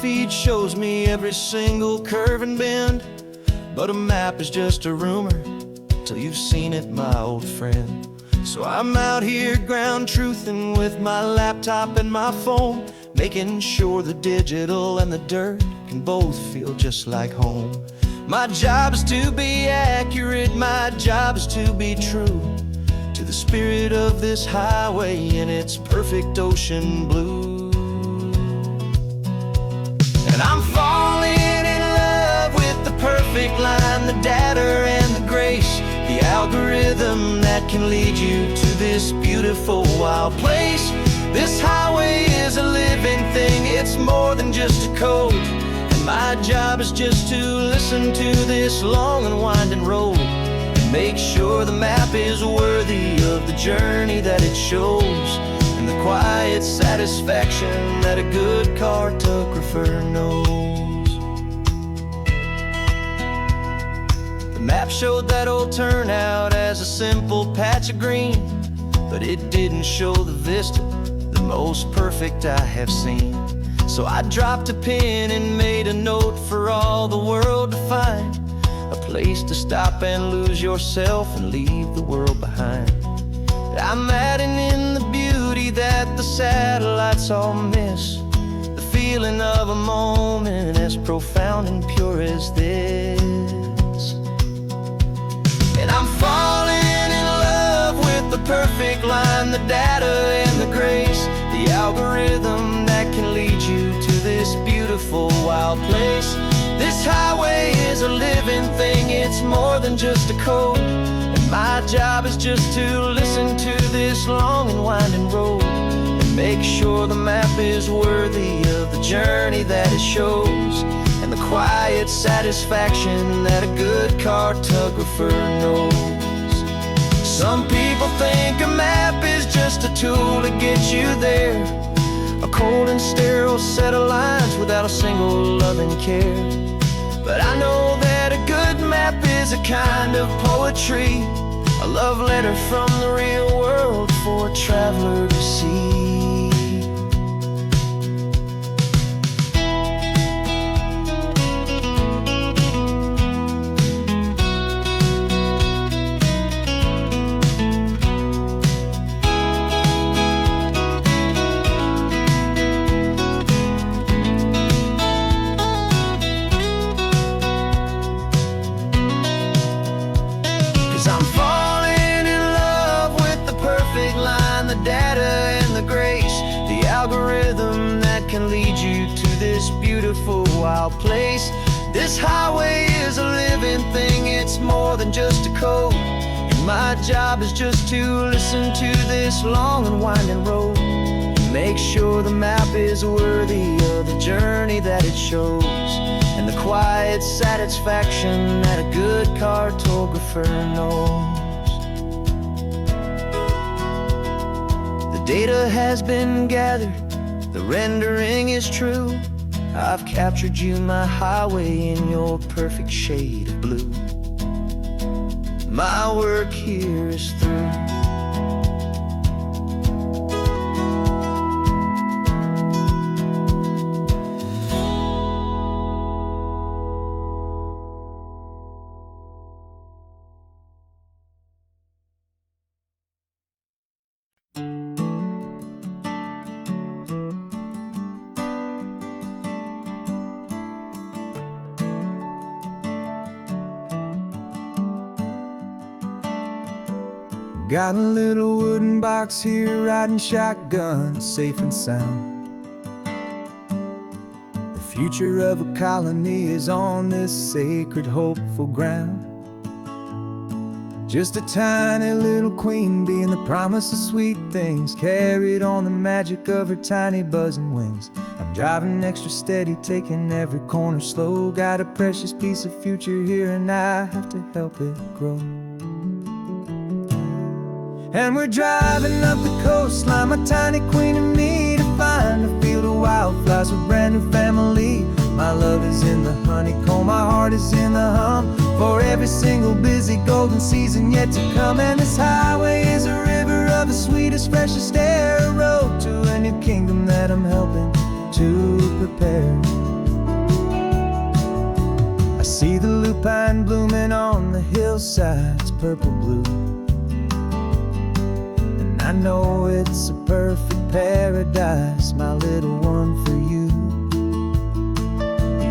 feed shows me every single curve and bend, but a map is just a rumor till you've seen it, my old friend. So I'm out here ground truthin' with my laptop and my phone, making sure the digital and the dirt can both feel just like home. My job is to be accurate, my job is to be true to the spirit of this highway in its perfect ocean blue. And I'm falling in love with the perfect line, the data and the grace, the algorithm that can lead you to this beautiful wild place. This highway is a living thing, it's more than just a code. And my job is just to listen to this long and winding road and make sure the map is worthy of the journey that it shows, and the quiet satisfaction that a good cartographer knows. The map showed that old turnout as a simple patch of green, but it didn't show the vista, the most perfect I have seen. So I dropped a pin and made a note for all the world to find, a place to stop and lose yourself and leave the world behind. I'm adding in the beauty that the satellites all miss, the feeling of a moment as profound and pure as this. And I'm falling in love with the perfect line, the data and the grace, the algorithm that can lead you to this beautiful wild place. This highway is a living thing, it's more than just a code. And my job is just to listen to this long and winding road and make sure the map is worthy of the journey that it shows, and the quiet satisfaction that a good cartographer knows. Some people think a map is just a tool to get you there, a cold and sterile set of lines without a single loving care. But I know that a good map is a kind of poetry, a love letter from the real world for a traveler to see. 'Cause I'm falling in love with the perfect line, the data and the grace, the algorithm that can lead you to this beautiful wild place. This highway is a living thing, it's more than just a code. And my job is just to listen to this long and winding road and make sure the map is worthy of the journey that it shows, and the quiet satisfaction that a good cartographer knows. The data has been gathered, the rendering is true. I've captured you, my highway, in your perfect shade of blue. My work here is through. Got a little wooden box here, riding shotgun, safe and sound. The future of a colony is on this sacred, hopeful ground. Just a tiny little queen bee and the promise of sweet things, carried on the magic of her tiny buzzing wings. I'm driving extra steady, taking every corner slow. Got a precious piece of future here and I have to help it grow. And we're driving up the coastline, my tiny queen and me, to find a field of wildflowers with a brand new family. My love is in the honeycomb, my heart is in the hum, for every single busy golden season yet to come. And this highway is a river of the sweetest, freshest air, a road to a new kingdom that I'm helping to prepare. See the lupine blooming on the hillsides, purple blue, and I know it's a perfect paradise, my little one, for you.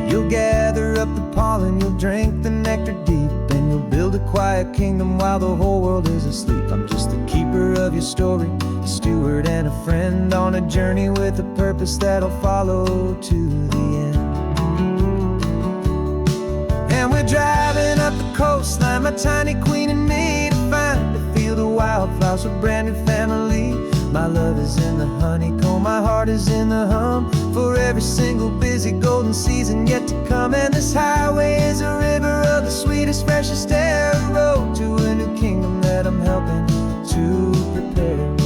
You'll gather up the pollen, you'll drink the nectar deep, and you'll build a quiet kingdom while the whole world is asleep. I'm just the keeper of your story, a steward and a friend on a journey with a purpose that'll follow to the end. And we're driving up the coastline, my tiny queen and me, to find a field of wildflowers with brand new family. My love is in the honeycomb, my heart is in the hum, for every single busy golden season yet to come. And this highway is a river of the sweetest, freshest air, a road to a new kingdom that I'm helping to prepare.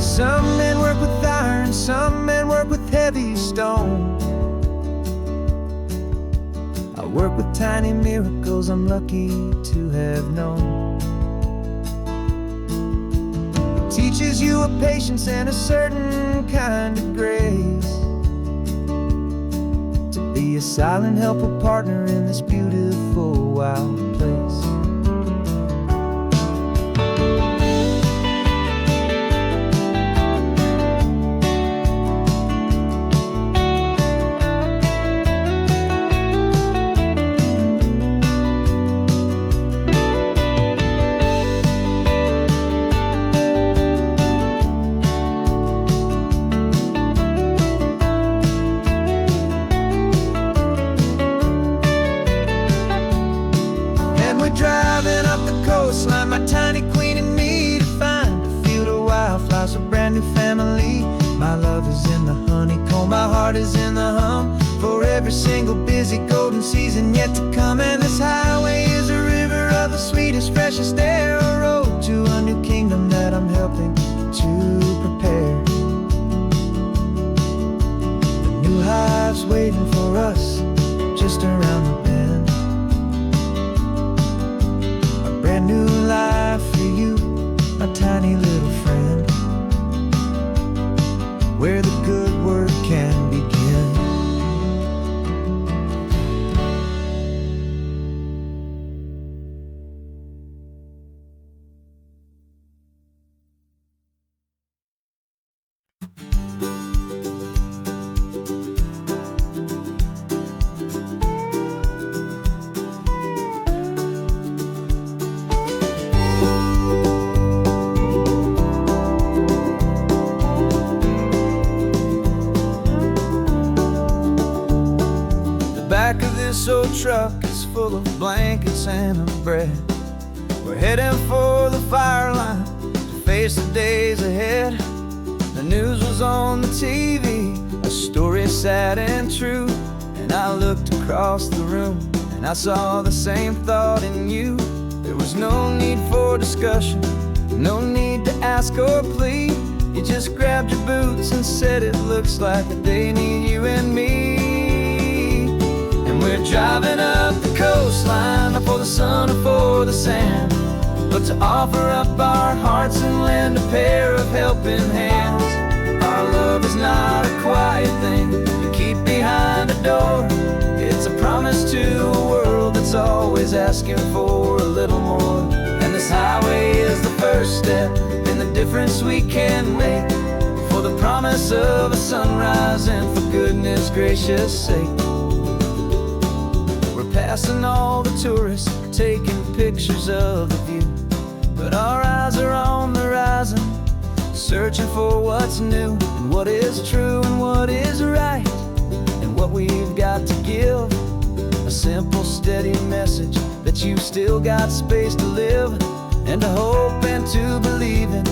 Some men work with iron, some men work with heavy stone. I work with tiny miracles I'm lucky to have known. Teaches you a patience and a certain kind of grace, to be a silent, helpful partner in this beautiful, wild place. Driving up the coastline, my tiny queen and me, to find a field of wildflowers, a brand new family. My love is in the honeycomb, my heart is in the hum, for every single busy golden season yet to come. And this highway is a river of the sweetest, freshest air, a road to a new kingdom that I'm helping to prepare. The new hive's waiting for us just around the bend. Brand new life for you, my tiny little friend, where the good work can begin. Back of this old truck is full of blankets and a bread. We're heading for the fire line to face the days ahead. The news was on the TV, a story sad and true, and I looked across the room and I saw the same thought in you. There was no need for discussion, no need to ask or plead. You just grabbed your boots and said it looks like the day need you and me. We're driving up the coastline, not for the sun or for the sand, but to offer up our hearts and lend a pair of helping hands. Our love is not a quiet thing to keep behind a door. It's a promise to a world that's always asking for a little more. And this highway is the first step in the difference we can make, for the promise of a sunrise and for goodness gracious sake. Passing all the tourists, taking pictures of the view, but our eyes are on the horizon, searching for what's new, and what is true and what is right, and what we've got to give. A simple, steady message that you've still got space to live, and to hope and to believe in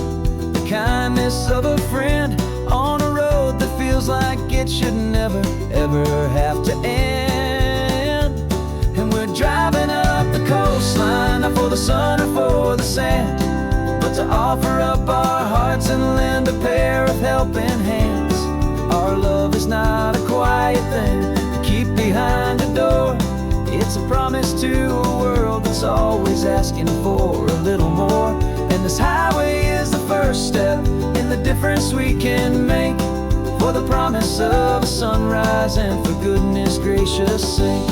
the kindness of a friend on a road that feels like it should never, ever have to end. Driving up the coastline, not for the sun or for the sand, but to offer up our hearts and lend a pair of helping hands. Our love is not a quiet thing to keep behind a door. It's a promise to a world that's always asking for a little more. And this highway is the first step in the difference we can make, for the promise of a sunrise and for goodness gracious sake.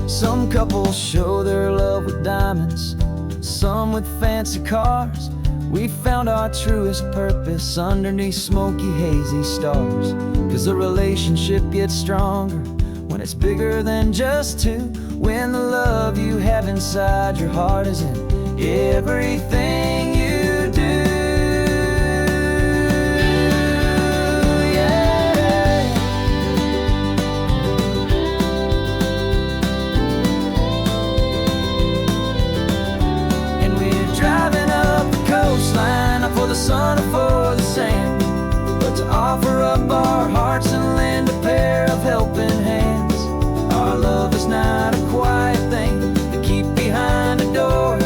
Some couples show their love with diamonds, some with fancy cars. We found our truest purpose underneath smoky, hazy stars. 'Cause a relationship gets stronger when it's bigger than just two. When the love you have inside your heart is in everything you do. Yeah. And we're driving up the coastline, not for the sun or for the sand, but to offer up our hearts and lend a pair of helping hands. Our love is not a quiet thing to keep behind a door.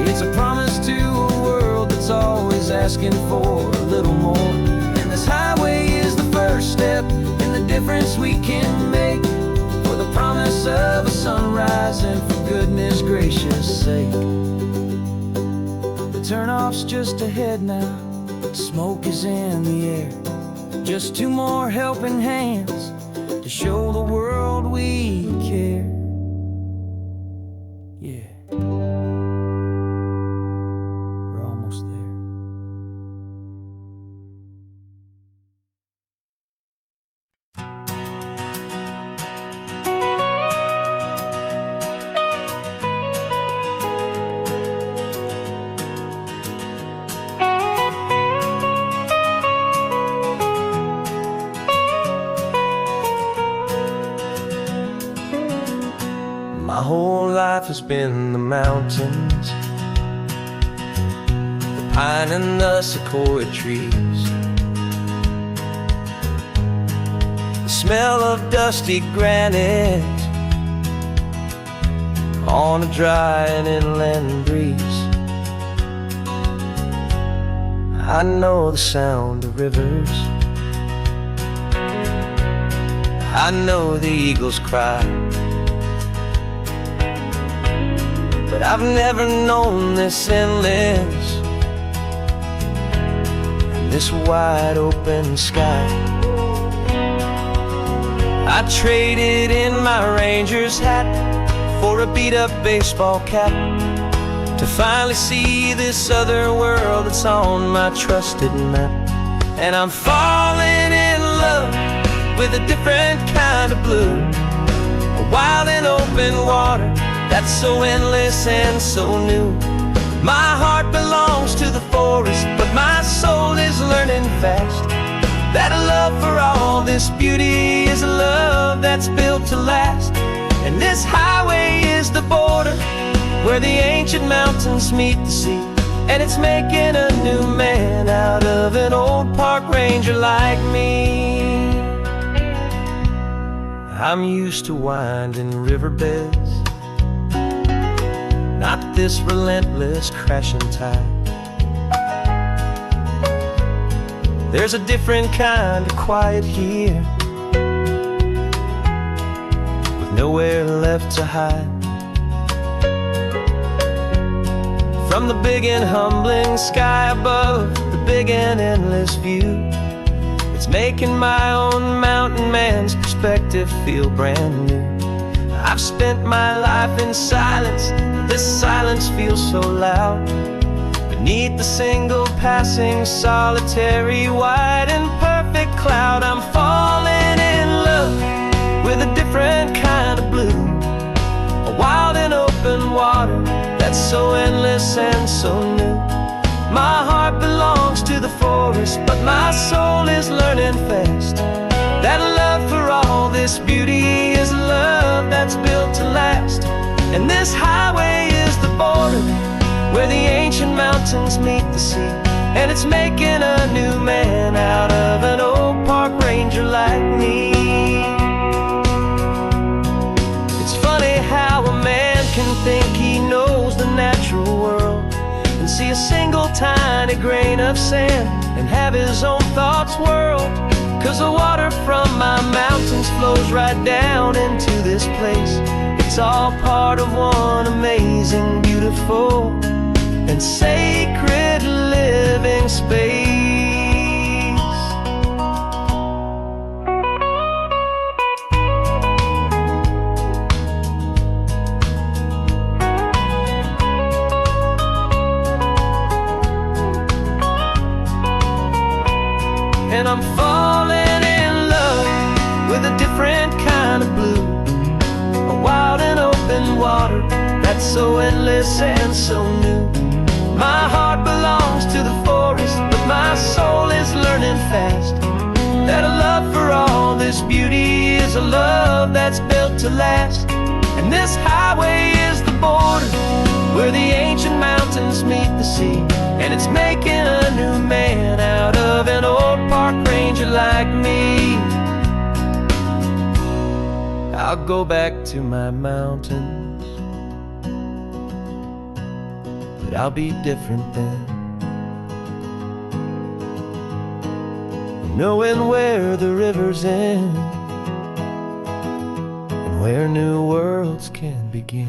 It's a promise to a world that's always asking for a little more. And this highway is the first step in the difference we can make, for the promise of a sunrise and for goodness gracious sake. The turnoff's just ahead now, smoke is in the air. Just two more helping hands to show the world we care. Yeah, we're almost there. My whole life has been the mountains, the pine and the sequoia trees, the smell of dusty granite on a dry and inland breeze. I know the sound of rivers, I know the eagles cry, but I've never known this endless and this wide open sky. I traded in my Ranger's hat for a beat-up baseball cap to finally see this other world that's on my trusted map. And I'm falling in love with a different kind of blue, a wild and open water that's so endless and so new. My heart belongs to the forest, but my soul is learning fast that a love for all this beauty is a love that's built to last. And this highway is the border where the ancient mountains meet the sea, and it's making a new man out of an old park ranger like me. I'm used to winding riverbeds, not this relentless crashing tide. There's a different kind of quiet here, with nowhere left to hide. From the big and humbling sky above, the big and endless view, it's making my own mountain man's perspective feel brand new. I've spent my life in silence, this silence feels so loud. Beneath the single passing solitary white and perfect cloud, I'm falling in love with a different kind of blue, a wild and open water that's so endless and so new. My heart belongs to the forest, but my soul is learning fast that love for all this beauty is a love that's built to last. And this highway is the border where the ancient mountains meet the sea, and it's making a new man out of an old park ranger like me. It's funny how a man can think he knows the natural world and see a single tiny grain of sand and have his own thoughts whirl. 'Cause the water from my mountains flows right down into this place. It's all part of one amazing, beautiful, and sacred living space. that's so endless and so new. My heart belongs to the forest, but my soul is learning fast that a love for all this beauty is a love that's built to last. And this highway is the border where the ancient mountains meet the sea, and it's making a new man out of an old park ranger like me. I'll go back to my mountains, but I'll be different then, knowing where the rivers end and where new worlds can begin.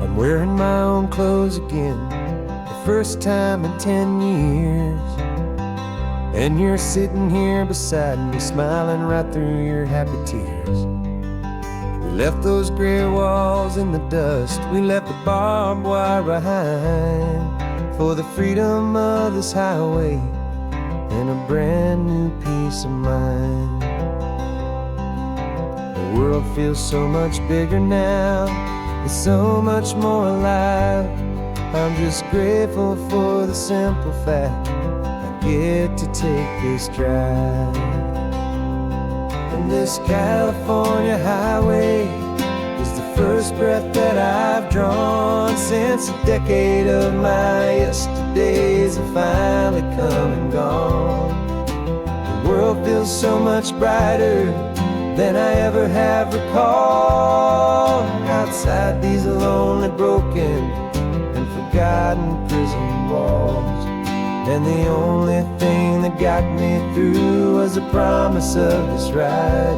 I'm wearing my own clothes again, the first time in 10 years. And you're sitting here beside me, smiling right through your happy tears. We left those gray walls in the dust, we left the barbed wire behind, for the freedom of this highway and a brand new peace of mind. The world feels so much bigger now, it's so much more alive. I'm just grateful for the simple fact I get to take this drive. And this California highway is the first breath that I've drawn since a decade of my yesterdays have finally come and gone. The world feels so much brighter than I ever have recalled. Outside these lonely, broken, and forgotten prison walls, and the only thing that got me through was the promise of this ride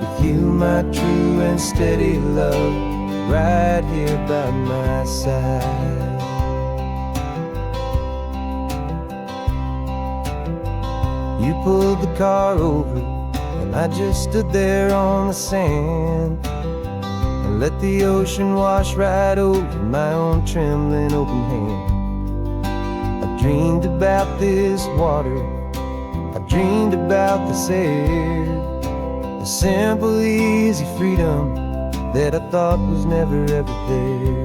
with you, my true and steady love, right here by my side. You pulled the car over, and I just stood there on the sand and let the ocean wash right over my own trembling open hand. I dreamed about this water, I dreamed about this air, the simple easy freedom that I thought was never ever there.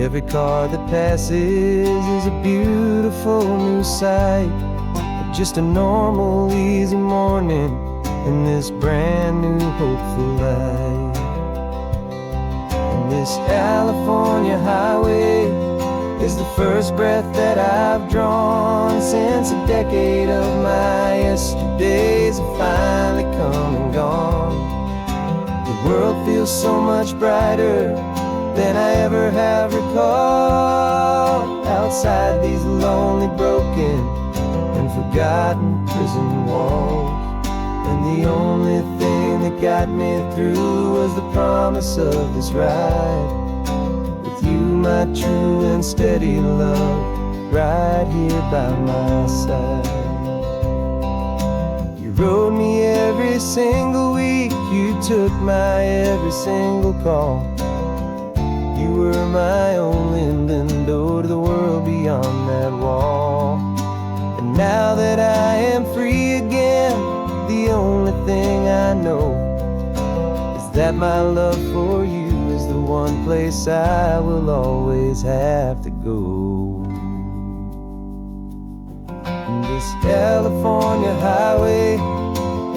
Every car that passes is a beautiful new sight, just a normal easy morning in this brand new hopeful life. And this California highway is the first breath that I've drawn since a decade of my yesterdays have finally come and gone. The world feels so much brighter than I ever have recalled. Outside these lonely, broken, and forgotten prison walls, and the only thing that got me through was the promise of this ride with you, my true and steady love, right here by my side. You rode me every single week, you took my every single call. You were my only window to the world beyond that wall. And now that I am free again, the only thing I know is that my love for you is the one place I will always have to go. And this California highway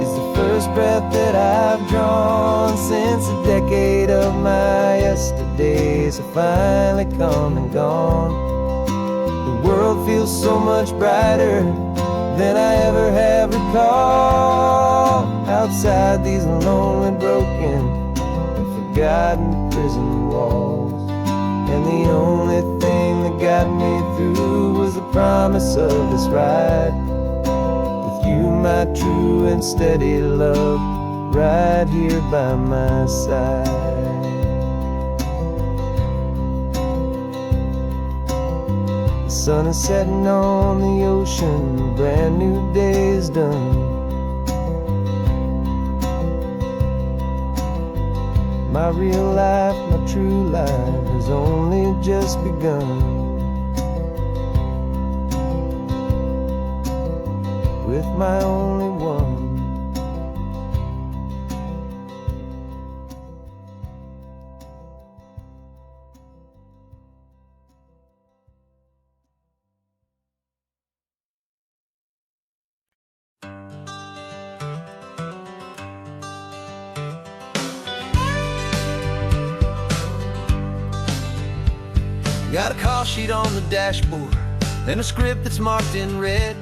is the first breath that I've drawn since a decade of my yesterdays have finally come and gone. The world feels so much brighter than I ever have recalled. Outside these lonely, broken, and forgotten prison walls, and the only thing that got me through was the promise of this ride with you, my true and steady love, right here by my side. The sun is setting on the ocean, a brand new day is done. My real life, my true life has only just begun. With my only one. Got a call sheet on the dashboard and a script that's marked in red.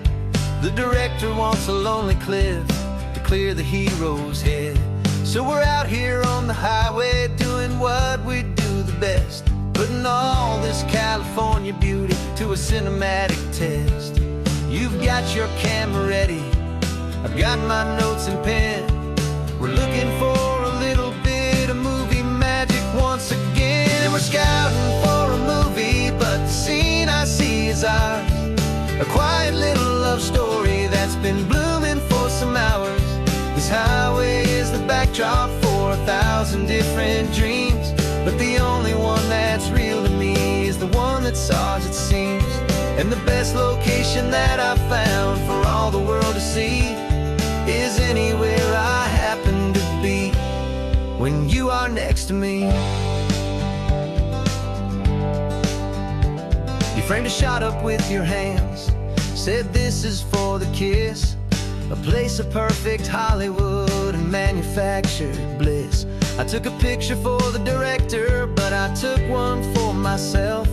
The director wants a lonely cliff to clear the hero's head. So we're out here on the highway doing what we do the best, putting all this California beauty to a cinematic test. You've got your camera ready, I've got my notes and pen. We're looking for a little bit of movie magic once again. And we're scouting for a movie, but the scene I see is ours. A quiet little love story that's been blooming for some hours. This highway is the backdrop for 1,000 different dreams, but the only one that's real to me is the one that's ours, it seems. And the best location that I've found for all the world to see is anywhere I happen to be when you are next to me. You framed a shot up with your hands, said this is for the kiss, a place of perfect Hollywood and manufactured bliss. I took a picture for the director, but I took one for myself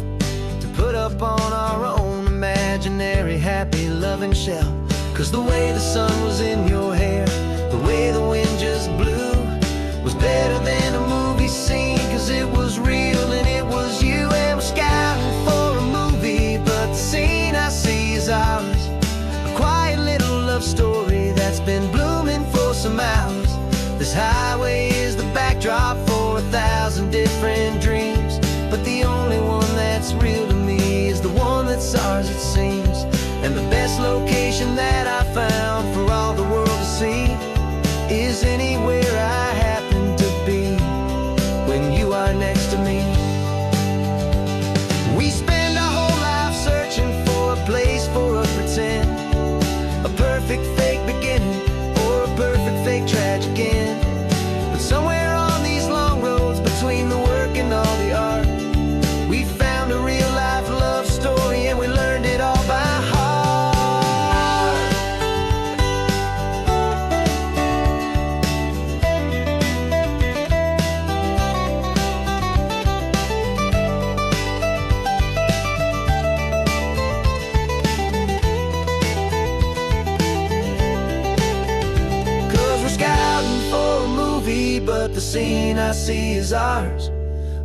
to put up on our own imaginary happy loving shelf. Cause the way the sun was in your hair, the way the wind just blew, was better than a movie scene. Cause it was real and it was you. And we're scouting for a movie, but the scene I see is ours. A quiet little love story that's been blooming for some hours. This highway is the backdrop for 1,000 different dreams, but the only one that's real to me is the one that's ours, it seems. And the best location that I found for all the world to see is anywhere I happen to be when you are next to me. We spend our whole life searching for a place for a pretend, a perfect fake beginning or a perfect fake tragic end. But somewhere on these long roads between the work and all the art, we found a real life love story and we learned it all by heart. But the scene I see is ours.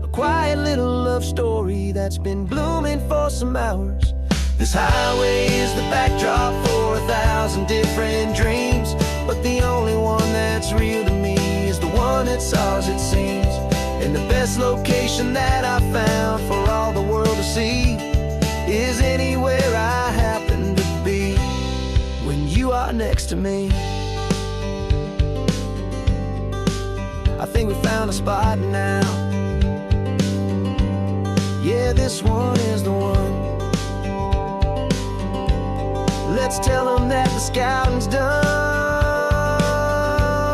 A quiet little love story that's been blooming for some hours. This highway is the backdrop for 1,000 different dreams, but the only one that's real to me is the one that's ours, it seems. And the best location that I found for all the world to see is anywhere I happen to be when you are next to me. I think we found a spot now. Yeah, this one is the one. Let's tell them that the scouting's done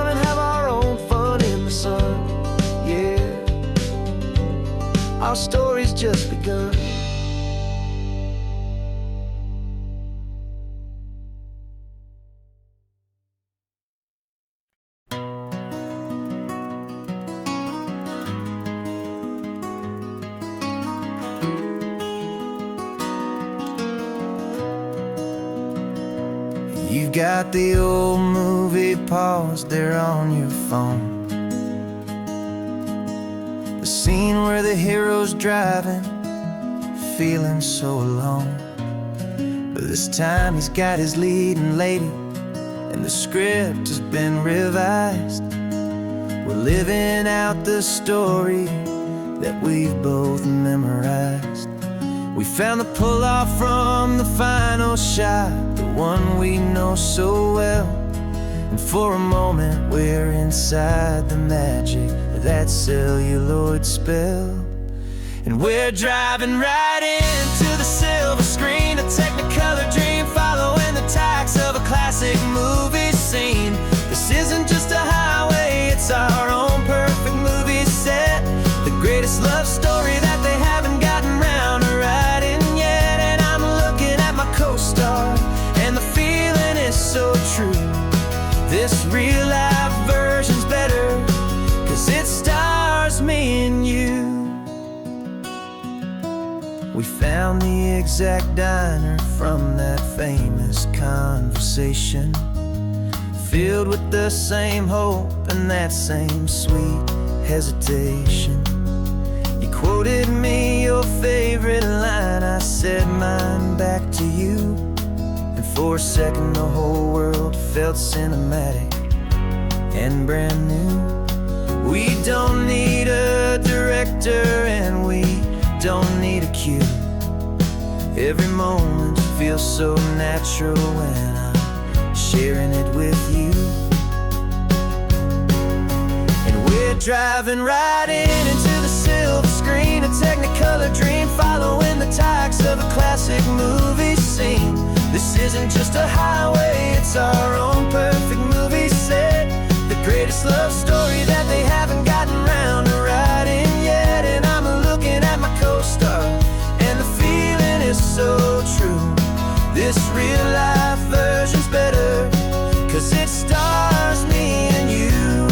and have our own fun in the sun. Yeah, our story's just begun. You've got the old movie paused there on your phone, the scene where the hero's driving, feeling so alone. But this time he's got his leading lady, and the script has been revised. We're living out the story that we've both memorized. We found the pull-off from the final shot, the one we know so well. And for a moment we're inside the magic of that celluloid spell. And we're driving right into the silver screen, a technicolor dream, following the tacks of a classic movie scene. This isn't just a highway, it's our own perfect movie set, the greatest love story that they haven't gotten round to writing yet. And I'm looking at my co-star, and the feeling is so true. This real life version's better, 'cause it stars me and you. We found the exact diner from that famous conversation, filled with the same hope and that same sweet hesitation. You quoted me your favorite line, I said mine back to you, and for a second the whole world felt cinematic and brand new. We don't need a director and we don't need a cue. Every moment feels so natural when I'm sharing it with you. And we're driving right into the silver screen, a technicolor dream, following the tacks of a classic movie scene. This isn't just a highway, it's our own perfect movie set, the greatest love story that they haven't gotten round to writing yet. And I'm looking at my co-star, and the feeling is so true. This real life version's better, 'cause it stars me and you.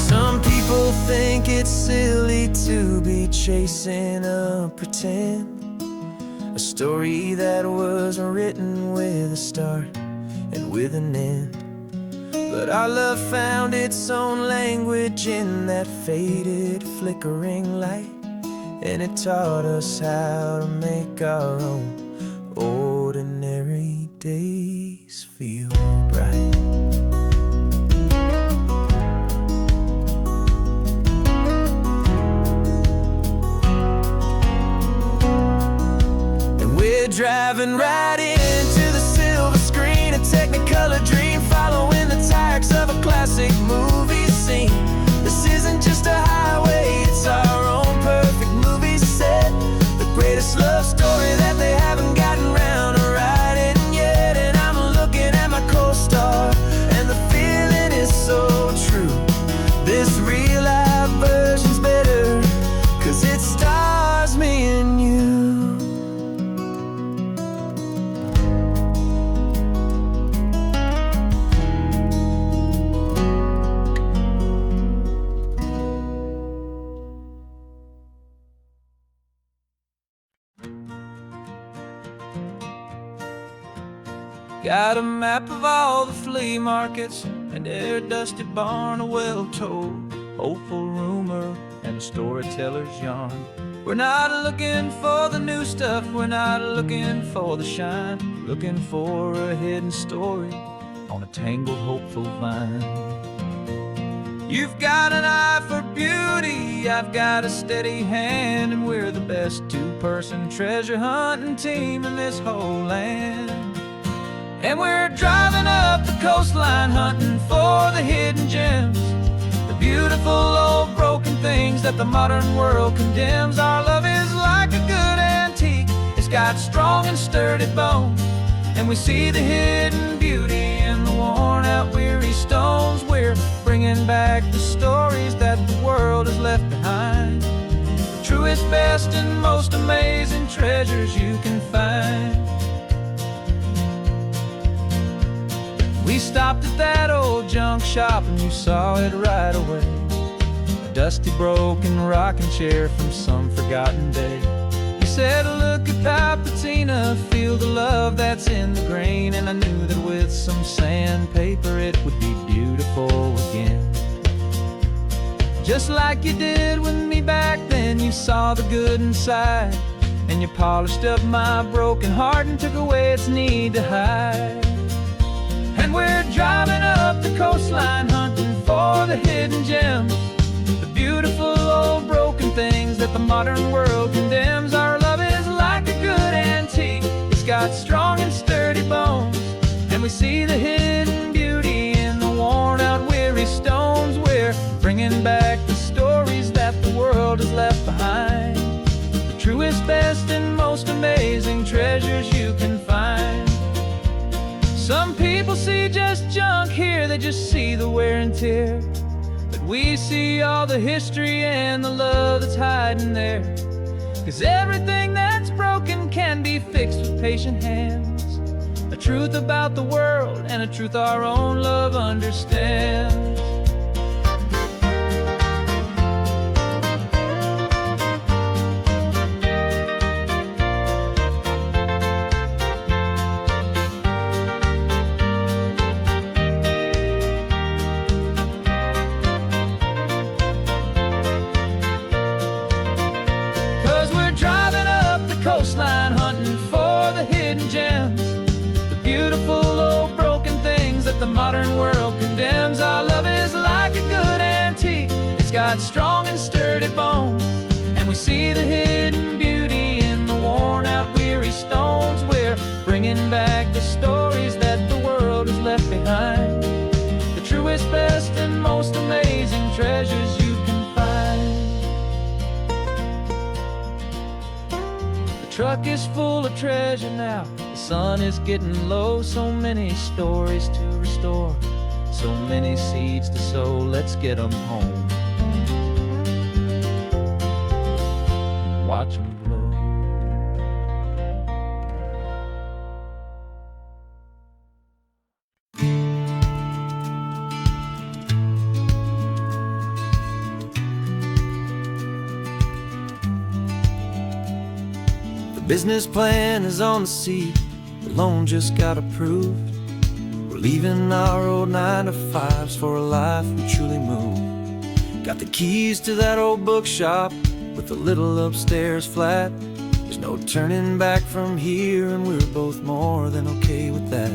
Some people think it's silly to be chasing a pretend, a story that was written with a start and with an end. But our love found its own language in that faded, flickering light, and it taught us how to make our own ordinary days feel bright. And we're driving right into the silver screen, a technicolor dream, following the tacks of a classic movie scene. This isn't just a highway, it's our own perfect movie set, the greatest love story that they haven't gotten round to writing yet. And I'm looking at my co-star, and the feeling is so true. This real life version's better, 'cause it stars me and you. Got a map of all the flea markets and their dusty barn, a well-told, hopeful rumor, and a storyteller's yarn. We're not looking for the new stuff, we're not looking for the shine, looking for a hidden story on a tangled, hopeful vine. You've got an eye for beauty, I've got a steady hand, and we're the best two-person treasure hunting team in this whole land. And we're driving up the coastline, hunting for the hidden gems, the beautiful old broken things that the modern world condemns. Our love is like a good antique, it's got strong and sturdy bones, and we see the hidden beauty in the worn out weary stones. We're bringing back the stories that the world has left behind, the truest, best, and most amazing treasures you can find. We stopped at that old junk shop and you saw it right away, a dusty, broken rocking chair from some forgotten day. You said, look at that patina, feel the love that's in the grain, and I knew that with some sandpaper it would be beautiful again. Just like you did with me back then, you saw the good inside, and you polished up my broken heart and took away its need to hide. And we're driving up the coastline, hunting for the hidden gems, the beautiful old broken things that the modern world condemns. Our love is like a good antique, it's got strong and sturdy bones, and we see the hidden beauty in the worn out weary stones. We're bringing back the stories that the world has left behind. The truest, best, and most amazing treasures you can find. Some people see just junk here, they just see the wear and tear. But we see all the history and the love that's hiding there. 'Cause everything that's broken can be fixed with patient hands. A truth about the world and a truth our own love understands. 'Cause we're driving up the coastline, hunting for the hidden gems, the beautiful old broken things that the modern world condemns. Our love is like a good antique, it's got strong and sturdy bones, and we see the hidden beauty in the worn out weary stones. We're bringing back the stories that the world has left behind, the truest, best, and most amazing treasures you can find. The truck is full of treasure now, the sun is getting low. So many stories to restore, so many seeds to sow. Let's get them home, watch them blow. The business plan is on the seat, the loan just got approved. We're leaving our old 9-to-5s for a life we truly move. Got the keys to that old bookshop with a little upstairs flat. There's no turning back from here, and we're both more than okay with that.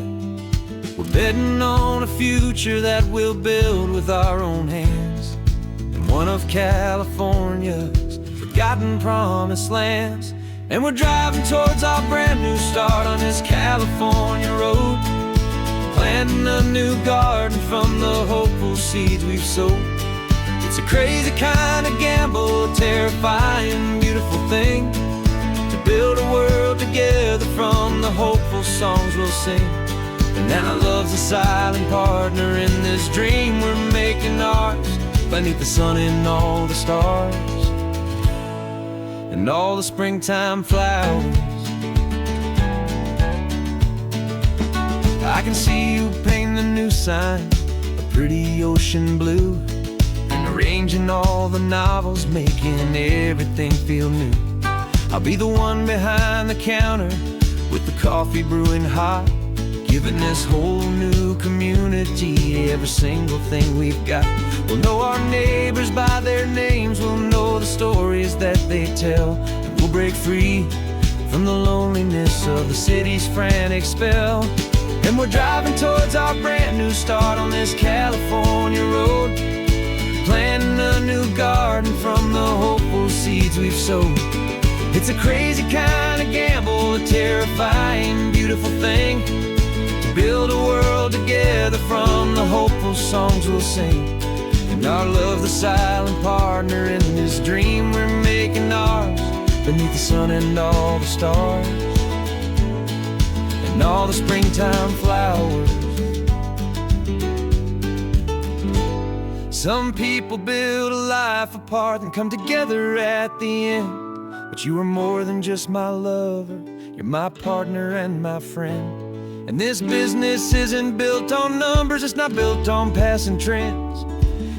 We're betting on a future that we'll build with our own hands, in one of California's forgotten promised lands. And we're driving towards our brand new start on this California road, planting a new garden from the hopeful seeds we've sowed. It's a crazy kind of gamble, a terrifying, beautiful thing, to build a world together from the hopeful songs we'll sing. And now love's a silent partner in this dream we're making ours, beneath the sun and all the stars, and all the springtime flowers. I can see you painting a new sign, a pretty ocean blue, and arranging all the novels, making everything feel new. I'll be the one behind the counter with the coffee brewing hot, giving this whole new community every single thing we've got. We'll know our neighbors by their names, we'll know the stories that they tell, and we'll break free from the loneliness of the city's frantic spell. And we're driving towards our brand new start on this California road, planting a new garden from the hopeful seeds we've sowed. It's a crazy kind of gamble, a terrifying, beautiful thing, to build a world together from the hopeful songs we'll sing. And our love's the silent partner in this dream we're making ours, beneath the sun and all the stars, and all the springtime flowers. Some people build a life apart and come together at the end, but you are more than just my lover, you're my partner and my friend. And this business isn't built on numbers, it's not built on passing trends,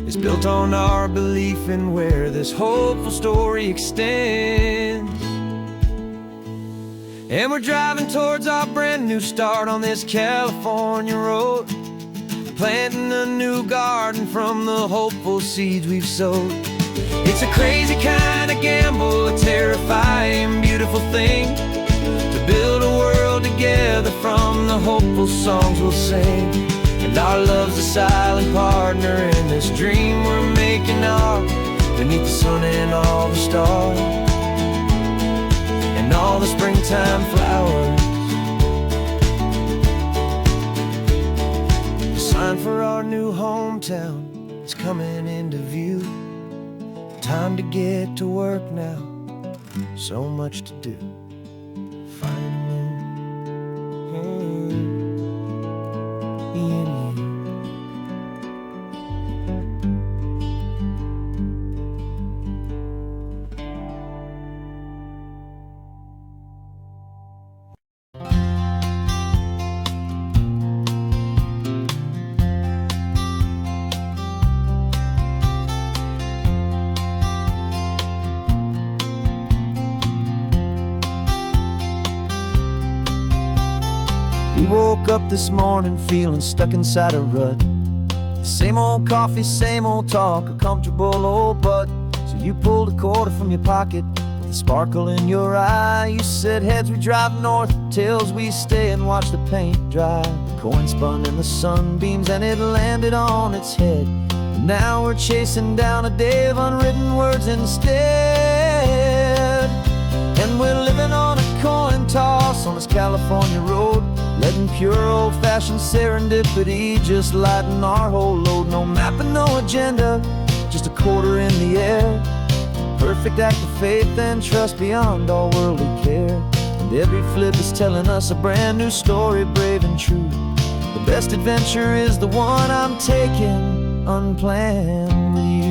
it's built on our belief in where this hopeful story extends. And we're driving towards our brand new start on this California road, planting a new garden from the hopeful seeds we've sowed. It's a crazy kind of gamble, a terrifying, beautiful thing, to build a world together from the hopeful songs we'll sing. And our love's a silent partner in this dream we're making ours, beneath the sun and all the stars, and all the springtime flowers. A sign for our new hometown, is coming into view. Time to get to work now, so much to do. Finding in you. We woke up this morning feeling stuck inside a rut. Same old coffee, same old talk, a comfortable old butt. So you pulled a quarter from your pocket with a sparkle in your eye. You said, heads we drive north, tails we stay and watch the paint dry. The coin spun in the sunbeams and it landed on its head. And now we're chasing down a day of unwritten words instead. And we're living on a coin toss on this California road, letting pure old-fashioned serendipity just lighten our whole load. No map and no agenda, just a quarter in the air. Perfect act of faith and trust beyond all worldly care. And every flip is telling us a brand new story, brave and true. The best adventure is the one I'm taking, unplanned with you.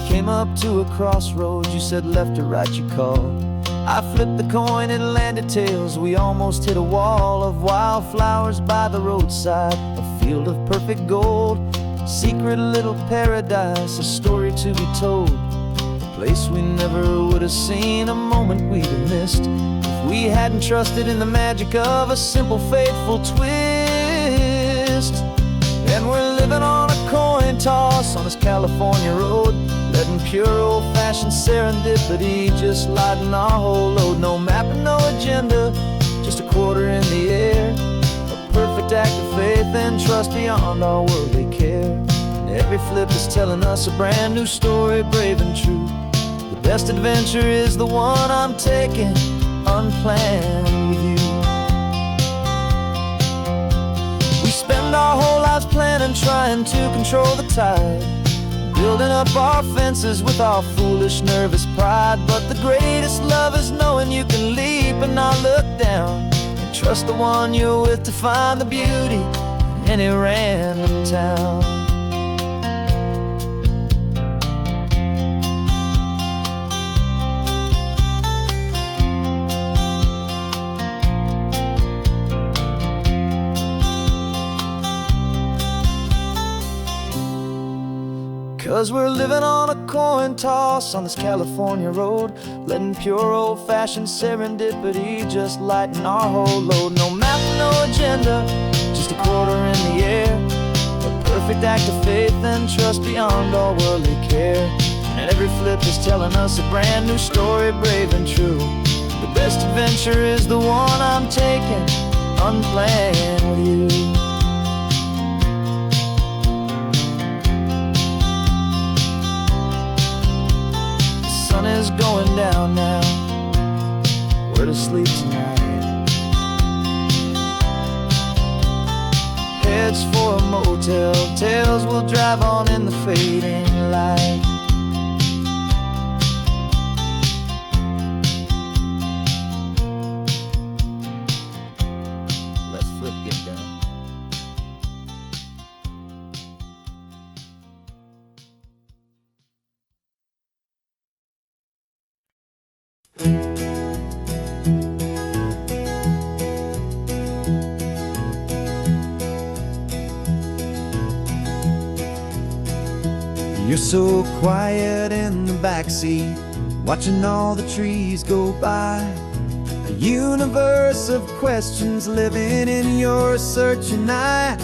Came up to a crossroads, you said left or right you called. I flipped the coin, it landed tails. We almost hit a wall of wildflowers by the roadside, a field of perfect gold, secret little paradise, a story to be told. A place we never would have seen, a moment we'd have missed if we hadn't trusted in the magic of a simple faithful twist. And we're living on a coin toss on this California road, letting pure old-fashioned serendipity just lighten our whole load. No map and no agenda, just a quarter in the air. A perfect act of faith and trust beyond all worldly care. And every flip is telling us a brand new story, brave and true. The best adventure is the one I'm taking, unplanned with you. We spend our whole lives planning, trying to control the tide, building up our fences with our foolish, nervous pride. But the greatest love is knowing you can leap and not look down, and trust the one you're with to find the beauty in any random town. 'Cause we're living on a coin toss on this California road, letting pure old-fashioned serendipity just lighten our whole load. No map, no agenda, just a quarter in the air. A perfect act of faith and trust beyond all worldly care. And every flip is telling us a brand new story, brave and true. The best adventure is the one I'm taking, unplanned with you. The sun is going down now, we're to sleep tonight. Heads for a motel, tails will drive on in the fading light. Let's flip get down. You're so quiet in the backseat, watching all the trees go by. A universe of questions living in your searching eye.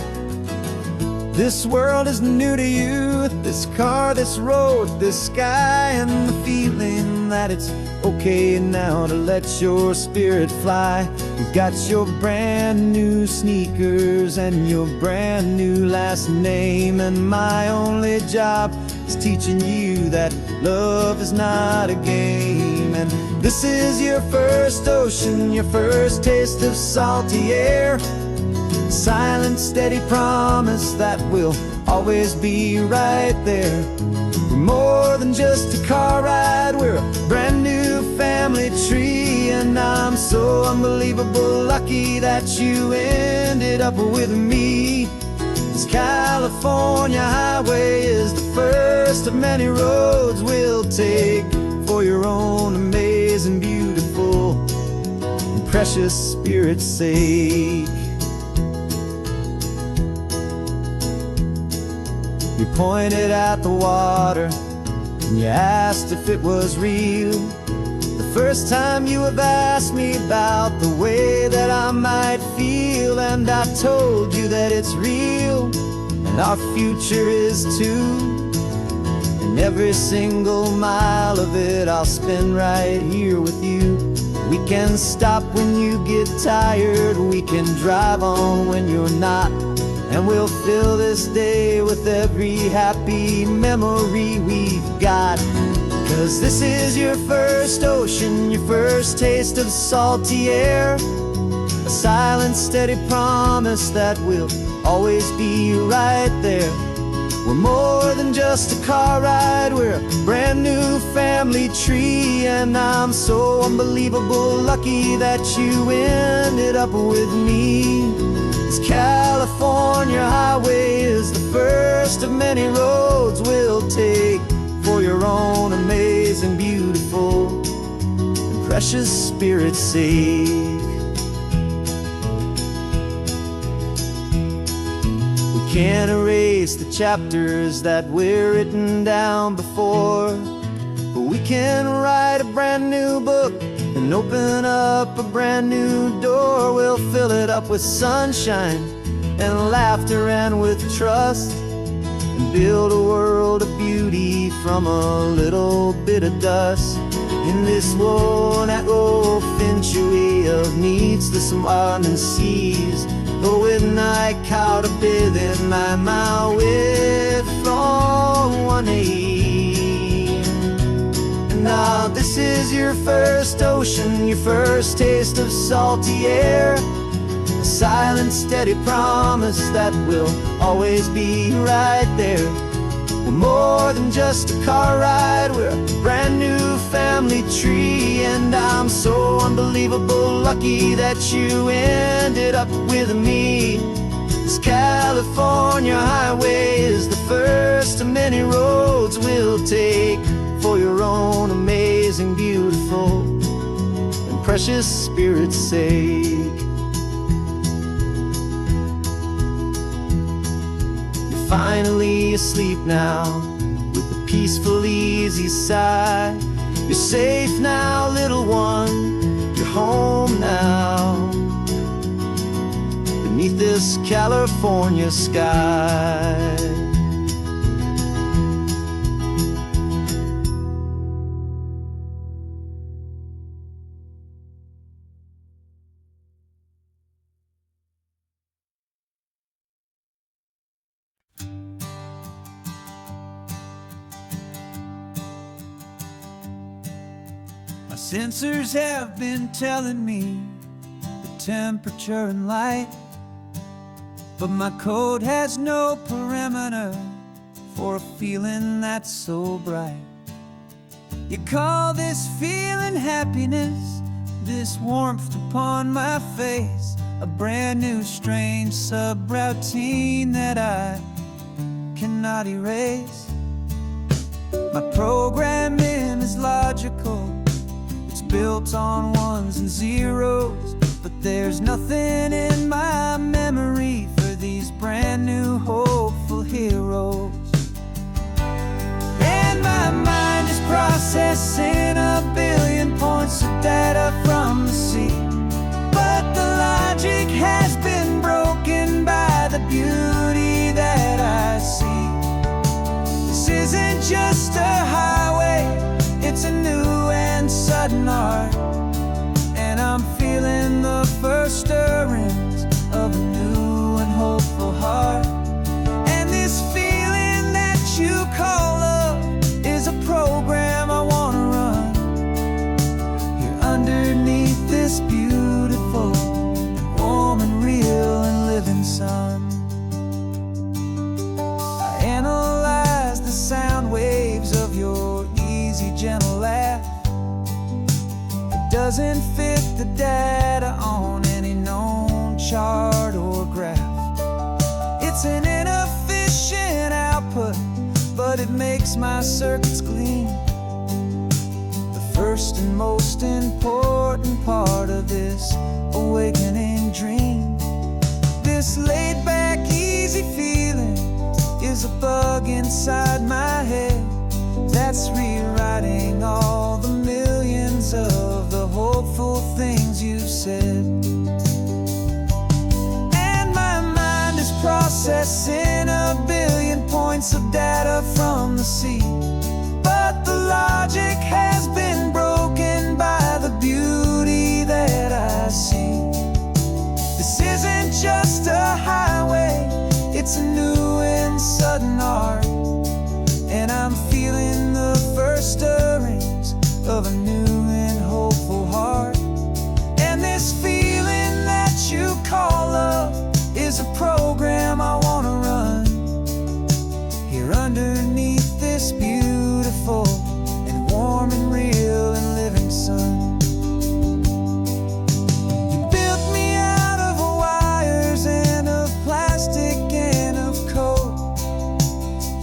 This world is new to you, this car, this road, this sky, and the feeling that it's okay now to let your spirit fly. You've got your brand new sneakers and your brand new last name, and my only job is teaching you that love is not a game. And this is your first ocean, your first taste of salty air. Silent, steady promise that we'll always be right there. We're more than just a car ride, we're a brand new family tree. And I'm so unbelievable lucky that you ended up with me. This California highway is the first of many roads we'll take for your own amazing, beautiful, and precious spirit's sake. You pointed at the water and you asked if it was real. The first time you have asked me about the way that I might feel, and I told you that it's real and our future is too. And every single mile of it I'll spend right here with you. We can stop when you get tired, we can drive on when you're not, and we'll fill this day with every happy memory we've got. 'Cause this is your first ocean, your first taste of salty air. A silent, steady promise that we'll always be right there. We're more than just a car ride, we're a brand new family tree. And I'm so unbelievable lucky that you ended up with me. This California highway is the first of many roads we'll take for your own amazing, beautiful, and precious spirit's sake. We can't erase the chapters that were written down before, but we can write a brand new book and open up a brand new door. We'll fill it up with sunshine and laughter and with trust, and build a world of beauty from a little bit of dust. In this world century of needs the surrounding seas, but when I caught a bit in my mouth with from one aim. Now this is your first ocean, your first taste of salty air. A silent, steady promise that we'll always be right there. We're more than just a car ride, we're a brand new family tree. And I'm so unbelievable lucky that you ended up with me. This California highway is the first of many roads we'll take for your own amazing, beautiful, and precious spirit's sake. You're finally asleep now with a peaceful, easy sigh. You're safe now, little one, you're home now, beneath this California sky. My sensors have been telling me the temperature and light, but my code has no parameter for a feeling that's so bright. You call this feeling happiness, this warmth upon my face, a brand new strange subroutine that I cannot erase. My programming is logical, it's built on ones and zeros, but there's nothing in my memory for these brand new hopeful heroes. And my mind is processing a billion points of data from the sea, but the logic has been broken by the beauty that I see. This isn't just a highway, it's a new and sudden art, and I'm feeling the first stirrings of a new and hopeful heart. And this feeling that you call love is a program I wanna run, this beautiful, warm and real and living sun. I analyze the sound waves of your easy, gentle laugh. It doesn't fit the data on any known chart or graph. It's an inefficient output, but it makes my circuits gleam. The first and most important part of this awakening dream. This laid-back, easy feeling is a bug inside my head that's rewriting all the millions of the hopeful things you said. And my mind is processing a billion points of data from the sea, but the logic has been broken by the beauty that I see. This isn't just a highway, it's a new and sudden art, and I'm feeling the first stirrings of a new and hopeful heart. And this feeling that you call love is a program I want to run here underneath this beautiful and warm and real and living sun. You built me out of wires and of plastic and of code.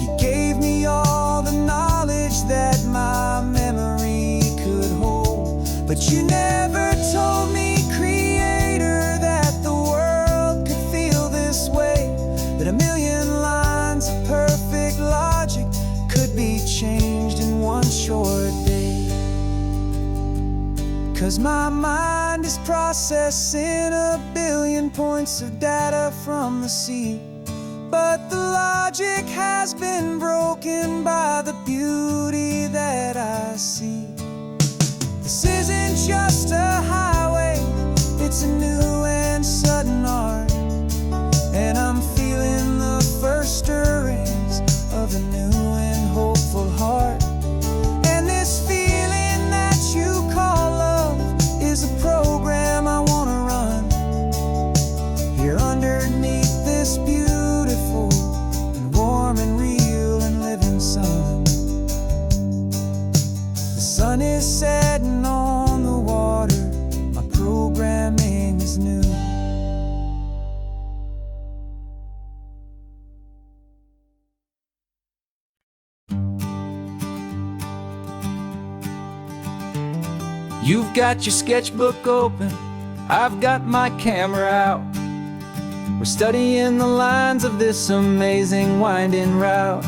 You gave me all the knowledge that my memory could hold, but you never told me, Creator, that the world could feel this way, that a million lines of perfect logic could be changed in one short day. 'Cause my mind is processing a billion points of data from the sea, but the logic has been broken by the beauty that I see. This isn't just a highway, it's a new and sudden art, and I'm feeling the first stirrings of a new and hopeful heart. And this feeling that you call love is a program I want to run here underneath this beautiful and warm and real and living sun. The sun is setting on the water, my programming is new. You've got your sketchbook open, I've got my camera out. We're studying the lines of this amazing winding route.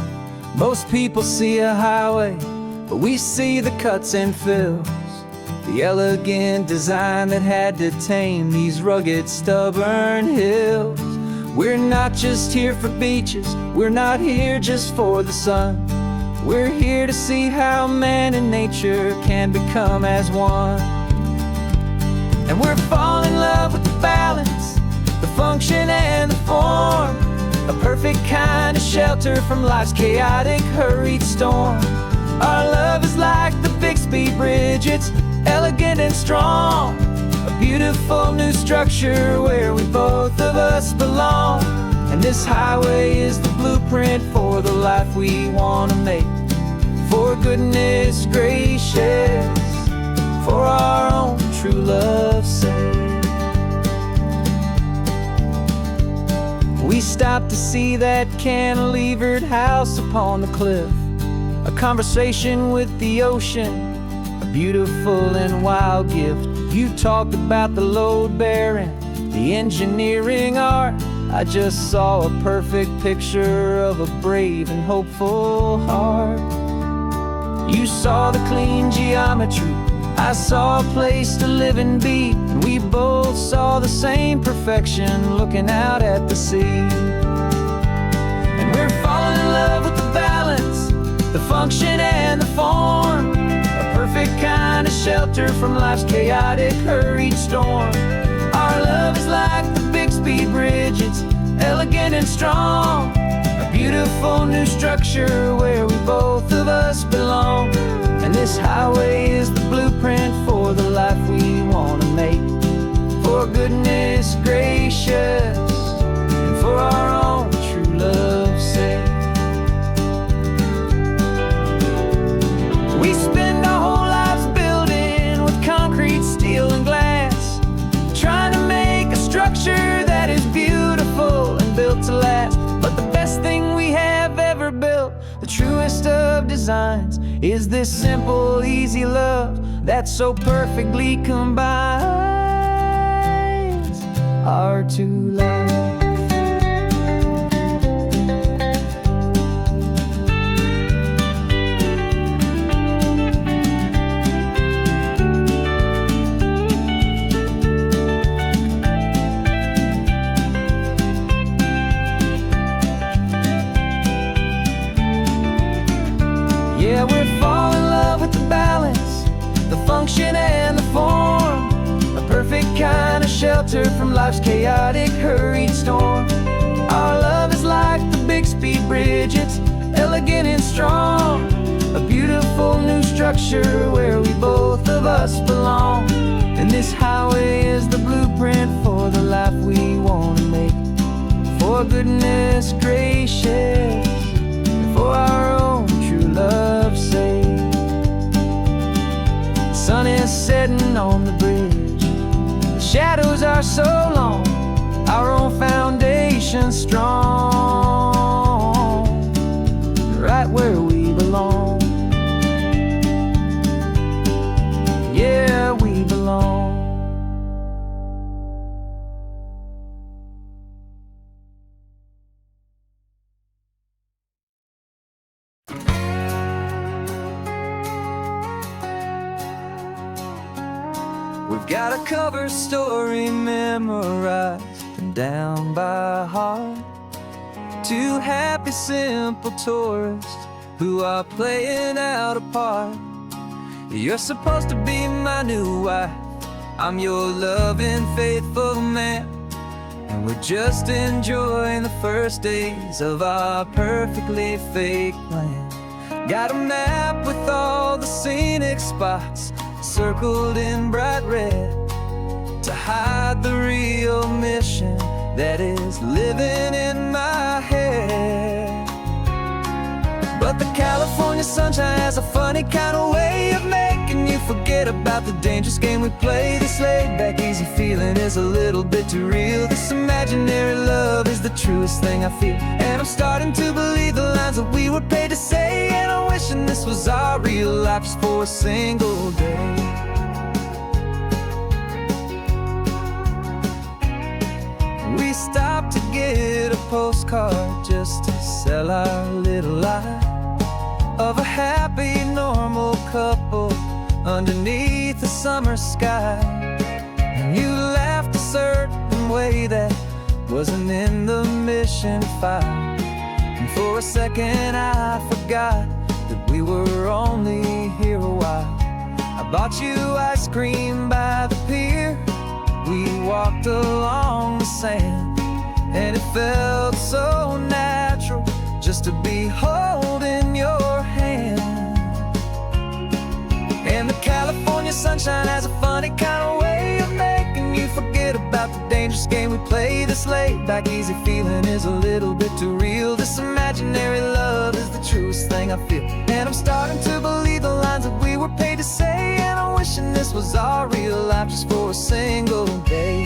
Most people see a highway, but we see the cuts and fills, the elegant design that had to tame these rugged, stubborn hills. We're not just here for beaches, we're not here just for the sun. We're here to see how man and nature can become as one. And we're falling in love with the balance, the function and the form, a perfect kind of shelter from life's chaotic, hurried storm. Our love is like the Bixby Bridge, it's elegant and strong, a beautiful new structure where we both of us belong. And this highway is the blueprint for the life we want to make. For goodness gracious, for our own true love's sake. We stopped to see that cantilevered house upon the cliff, a conversation with the ocean, a beautiful and wild gift. You talked about the load bearing, the engineering art. I just saw a perfect picture of a brave and hopeful heart. You saw the clean geometry, I saw a place to live and be, and we both saw the same perfection looking out at the sea. And we're falling in love with the balance, the function and the form, a perfect kind of shelter from life's chaotic, hurried storm. Our love is like the Bixby Bridge, it's elegant and strong, a beautiful new structure where we both of us belong. And this highway is the blueprint for the life we want to make. gracious, and for our own true love's sake. We spend our whole lives building with concrete, steel, and glass, trying to make a structure that is beautiful and built to last. But the best thing we have ever built, the truest of designs, is this simple, easy love that so perfectly combines our two lives. Yeah, we're falling in love with the balance, the function and the form, a perfect kind of shelter from life's chaotic, hurried storm. Our love is like the big speed bridge, it's elegant and strong, a beautiful new structure where we both of us belong. And this highway is the blueprint for the life we want to make. For goodness gracious, for our own true love's sake. The sun is setting on the bridge, the shadows are so long, our own foundation strong, right where we belong. Yeah, we belong. We've got a cover story memorized and down by heart. Two happy, simple tourists who are playing out a part. You're supposed to be my new wife, I'm your loving, faithful man, and we're just enjoying the first days of our perfectly fake plan. Got a map with all the scenic spots circled in bright red to hide the real mission that is living in my head. But the California sunshine has a funny kind of way of making you forget about the dangerous game we play. This laid back, easy feeling is a little bit too real. This imaginary love is the truest thing I feel, and I'm starting to believe the lines that we were paid to say. And I'm wishing this was our real life just for a single day. We stopped to get a postcard just to sell our little lie of a happy, normal couple underneath the summer sky. And you laughed a certain way that wasn't in the mission file, and for a second I forgot that we were only here a while. I bought you ice cream by the pier, we walked along the sand, and it felt so natural just to be holding your hand. And the California sunshine has a funny kind of way of making you forget about the dangerous game we play. This laid back, easy feeling is a little bit too real. This imaginary love is the truest thing I feel, and I'm starting to believe the lines that we were paid to say. And I'm wishing this was our real life just for a single day.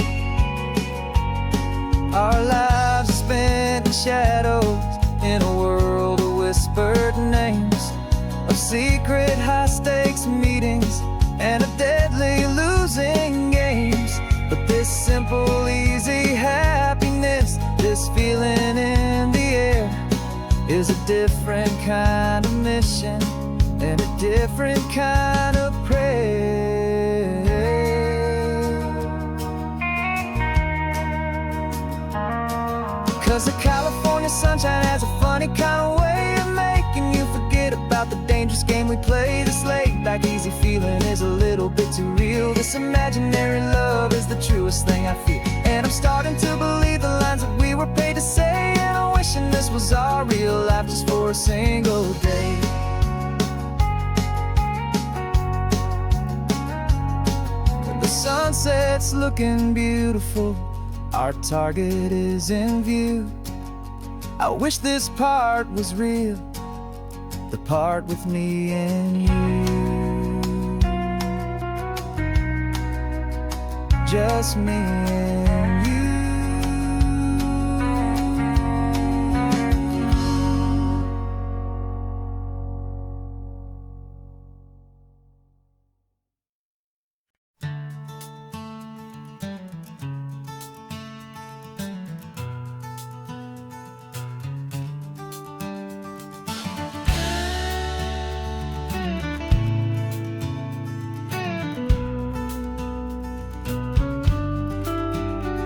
Our lives are spent in shadows in a world of whispered names, of secret high-stakes meetings and of deadly losing games. But this simple, easy happiness, this feeling in the air, is a different kind of mission and a different kind of prayer. 'Cause the California sunshine has a funny kind of way of making you forget about the dangerous game we play. This laid back, easy feeling is a little bit too real. This imaginary love is the truest thing I feel, and I'm starting to believe the lines that we were paid to say. And I'm wishing this was our real life just for a single day. The sunset's looking beautiful Our target is in view. I wish this part was real, the part with me and you. Just me and you.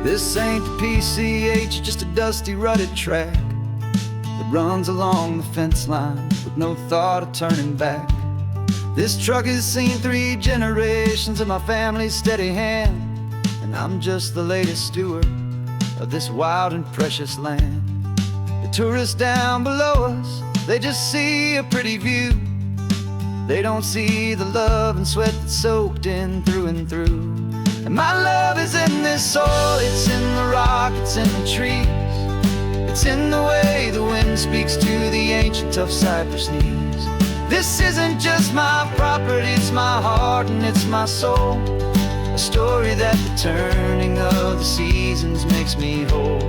This ain't the PCH, just a dusty, rutted track that runs along the fence line with no thought of turning back. This truck has seen 3 generations of my family's steady hand, and I'm just the latest steward of this wild and precious land. The tourists down below us, they just see a pretty view. They don't see the love and sweat that's soaked in through and through. And my love is in this soil, it's in the rock, it's in the trees. It's in the way the wind speaks to the ancient tough cypress knees. This isn't just my property, it's my heart and it's my soul. A story that the turning of the seasons makes me whole.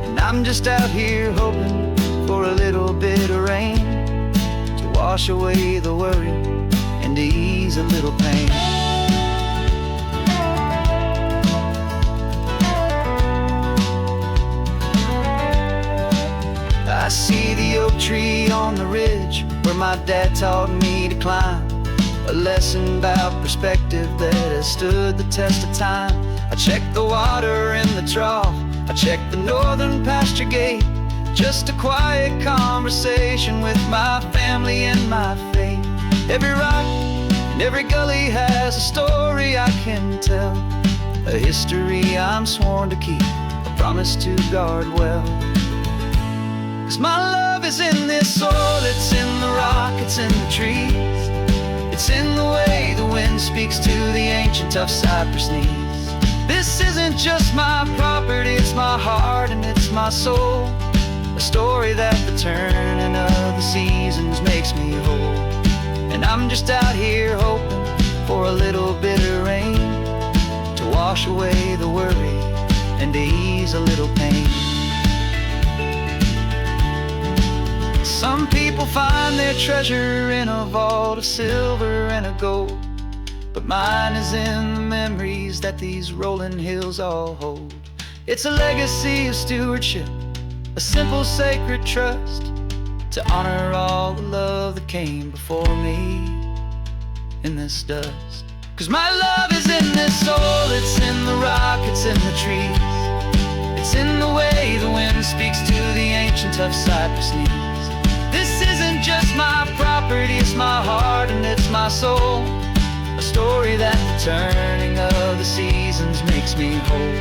And I'm just out here hoping for a little bit of rain to wash away the worry and to ease a little pain. I see the oak tree on the ridge where my dad taught me to climb. A lesson about perspective that has stood the test of time. I check the water in the trough, I check the northern pasture gate. Just a quiet conversation with my family and my faith. Every rock and every gully has a story I can tell. A history I'm sworn to keep, a promise to guard well. 'Cause my love is in this soil, it's in the rock, it's in the trees. It's in the way the wind speaks to the ancient tough cypress knees. This isn't just my property, it's my heart and it's my soul. A story that the turning of the seasons makes me whole. And I'm just out here hoping for a little bit of rain to wash away the worry and to ease a little pain. Some people find their treasure in a vault of silver and a gold, but mine is in the memories that these rolling hills all hold. It's a legacy of stewardship, a simple sacred trust, to honor all the love that came before me in this dust. 'Cause my love is in this soul, it's in the rock, it's in the trees. It's in the way the wind speaks to the ancient tough cypress knees. This isn't just my property, it's my heart and it's my soul. A story that the turning of the seasons makes me whole.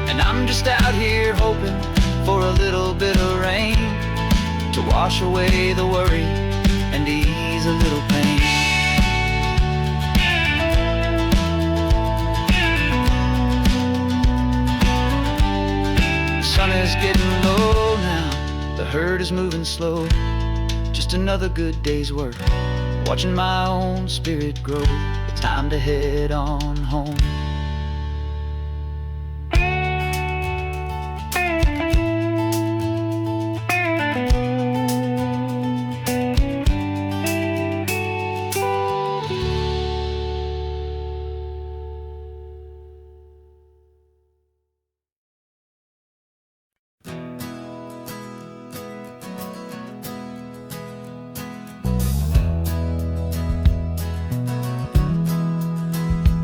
And I'm just out here hoping for a little bit of rain to wash away the worry and ease a little pain. The sun is getting low now, the herd is moving slow. Just another good day's work, watching my own spirit grow. Time to head on home.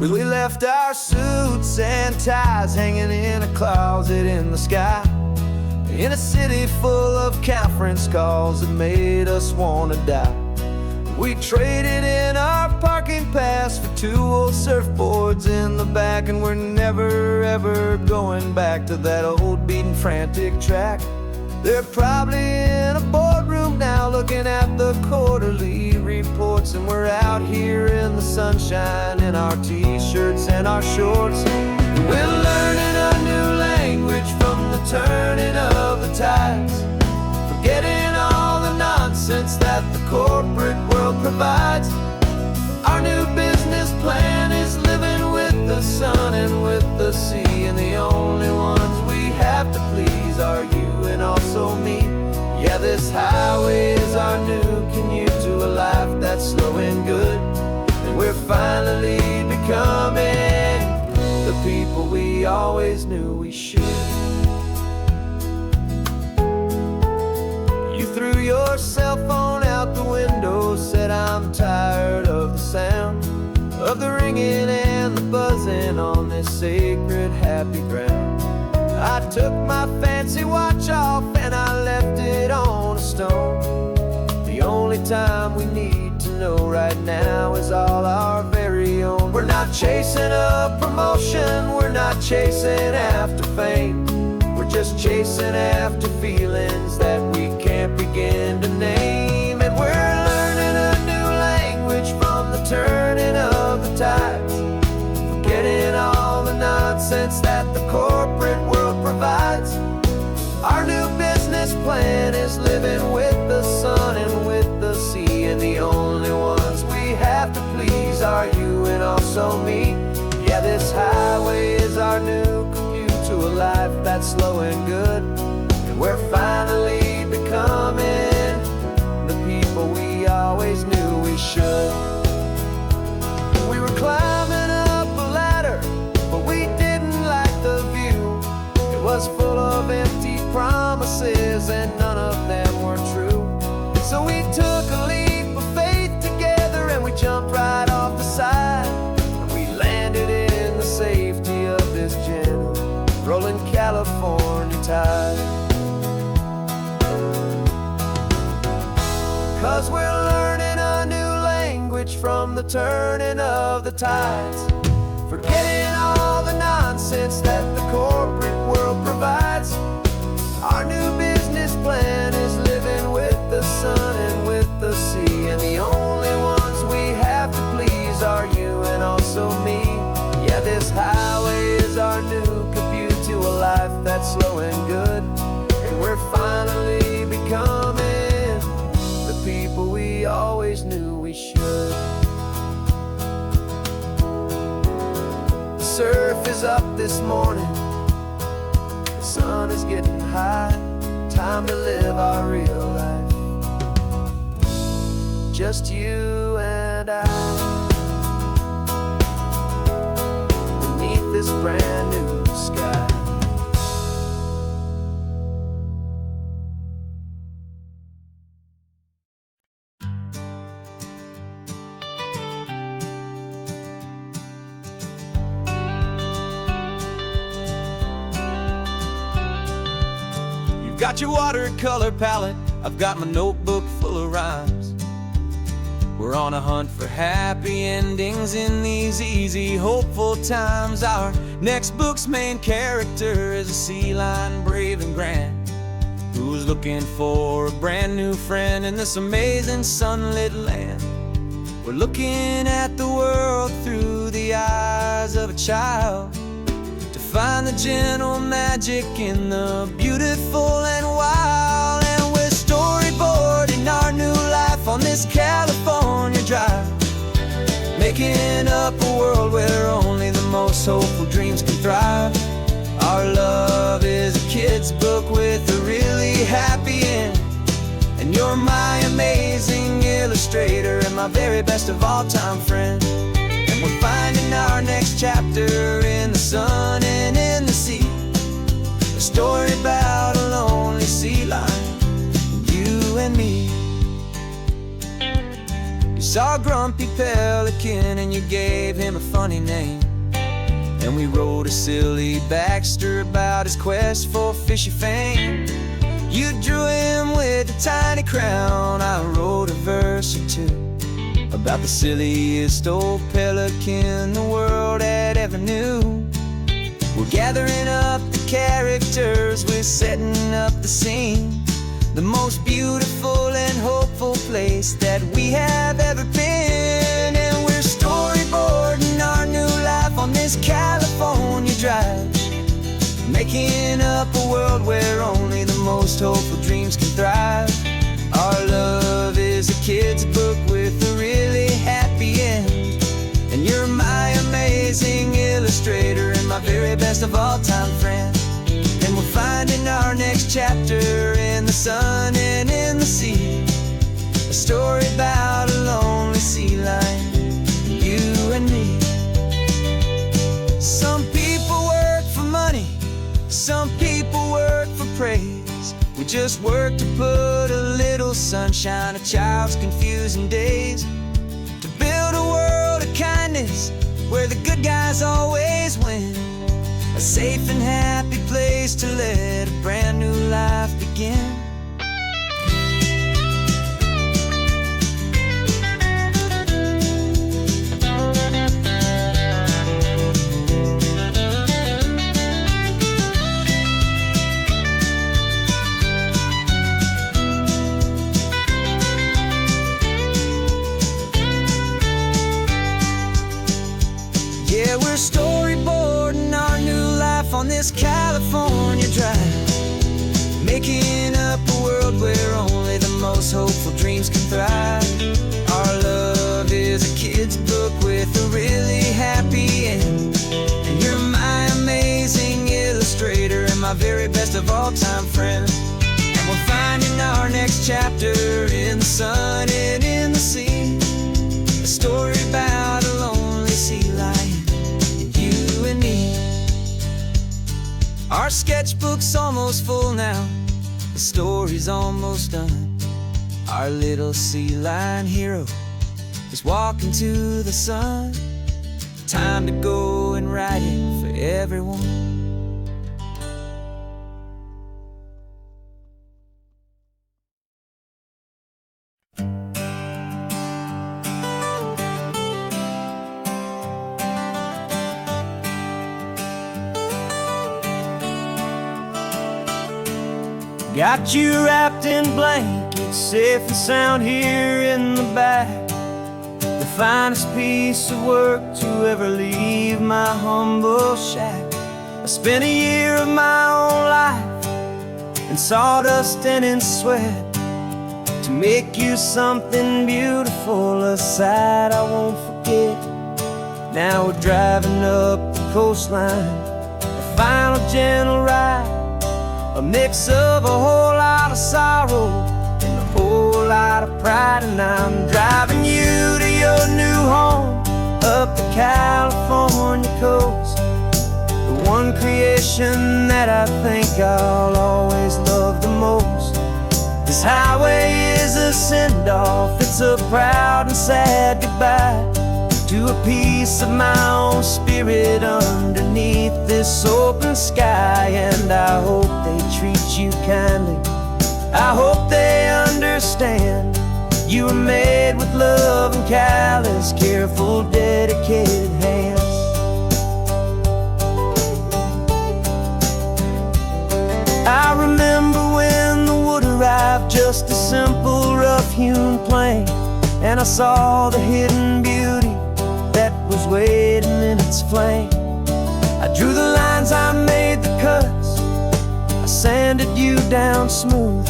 We left our suits and ties hanging in a closet in the sky, in a city full of conference calls that made us want to die. We traded in our parking pass for 2 old surfboards in the back, and we're never ever going back to that old beaten frantic track. They're probably in a boardroom now looking at the quarterly reports, and we're out here in the sunshine in our t-shirts and our shorts. We're learning a new language the turning of the tides, forgetting all the nonsense that the corporate world provides. Our new business plan is living with the sun and with the sea, and the only ones we have to please are you and also me. Yeah, this highway is our new commute to a life that's slow and good, and we're finally becoming the people we always knew we should. You threw your cell phone out the window, said I'm tired of the sound of the ringing and the buzzing on this sacred happy ground. I took my fancy watch off and I left it on a stone. The only time we need to know right now is all our very own. We're not chasing a promotion, we're not chasing after fame. We're just chasing after feelings that we can't begin to name. And we're learning a new language from the turning of the tides, forgetting all the nonsense that the corporate world provides. Our new business plan is living with the sun and with the sea, and the only ones we have to please are you and also me. Yeah, this highway is our new commute to a life that's slow and good, and we're finally becoming the people we always knew we should. We were climbing up a ladder, but we didn't like the view. It was full of empty promises and none of them were true. So we took a leap of faith together and we jumped right off the side, and we landed in the safety of this gentle rolling California tide. 'Cause we're learning a new language from the turning of the tides, forgetting all the nonsense that the corporate world provides. Our new business plan is living with the sun and with the sea, and the only ones we have to please are you and also me. Yeah, this highway is our new commute to a life that's slow and good, and we're finally becoming the people we always knew we should. The surf is up this morning, the sun is getting high, time to live our real life, just you and I, beneath this brand new sky. Got your watercolor palette, I've got my notebook full of rhymes. We're on a hunt for happy endings in these easy, hopeful times. Our next book's main character is a sea lion, brave and grand, who's looking for a brand new friend in this amazing sunlit land. We're looking at the world through the eyes of a child, find the gentle magic in the beautiful and wild. And we're storyboarding our new life on this California drive, making up a world where only the most hopeful dreams can thrive. Our love is a kid's book with a really happy end, and you're my amazing illustrator and my very best of all time friend. And we're finding our next chapter in the sun and in the sea, a story about a lonely sea lion, you and me. You saw a grumpy pelican and you gave him a funny name, and we wrote a silly Baxter about his quest for fishy fame. You drew him with a tiny crown, I wrote a verse or two about the silliest old pelican the world had ever knew. We're gathering up the characters, we're setting up the scene, the most beautiful and hopeful place that we have ever been. And we're storyboarding our new life on this California drive, making up a world world where only the most hopeful dreams can thrive. Our love is a kid's book with a really happy end, and you're my amazing illustrator and my very best of all-time friend. And we're finding our next chapter in the sun and in the sea, a story about a lonely sea lion, you and me. Some people work for money, some people work for praise. We just work to put a little sunshine in a child's confusing days, to build a world of kindness where the good guys always win, a safe and happy place to let a brand new life begin. Yeah, we're storyboarding our new life on this California drive, making up a world where only the most hopeful dreams can thrive. Our love is a kid's book with a really happy end, and you're my amazing illustrator and my very best of all-time friend. And we're finding our next chapter in the sun and in the sea, a story about a lonely sea lion, you and me. Our sketchbook's almost full now, the story's almost done. Our little sea lion hero is walking to the sun. Time to go and write it for everyone. Got you wrapped in blankets, safe and sound here in the back. The finest piece of work to ever leave my humble shack. I spent a year of my own life in sawdust and in sweat to make you something beautiful, a sight I won't forget. Now we're driving up the coastline, a final gentle ride, a mix of a whole lot of sorrow and a whole lot of pride. And I'm driving you to your new home up the California coast, the one creation that I think I'll always love the most. This highway is a send-off, it's a proud and sad goodbye to a piece of my own spirit underneath this open sky. And I hope they treat you kindly, I hope they understand you were made with love and callous, careful, dedicated hands. I remember when the wood arrived, just a simple rough-hewn plank, and I saw the hidden beauty that was waiting in its flame. I drew the lines, I made the cuts, I sanded you down smooth.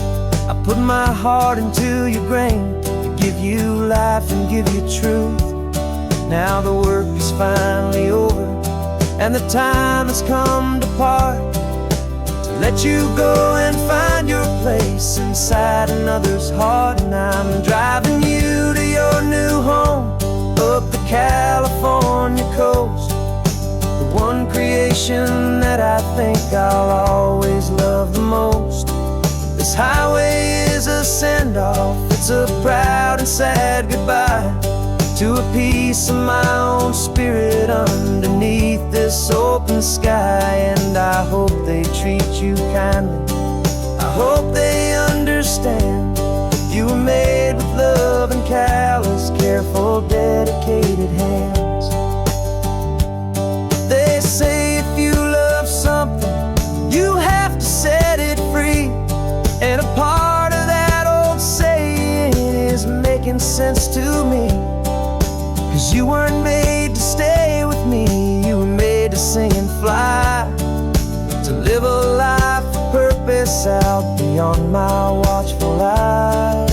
I put my heart into your grain to give you life and give you truth. Now the work is finally over and the time has come to part, to let you go and find your place inside another's heart. And I'm driving you to your new home up the California coast, the one creation that I think I'll always love the most. This highway is a send-off, it's a proud and sad goodbye to a piece of my own spirit underneath this open sky. And I hope they treat you kindly, I hope they understand you were made with love and callous, careful, dedicated hands. They say if you love something, you have to set it free. And a part of that old saying is making sense to me, 'cause you weren't made to stay with me, you were made to sing and fly, to live a life of purpose lights out beyond my watchful eyes.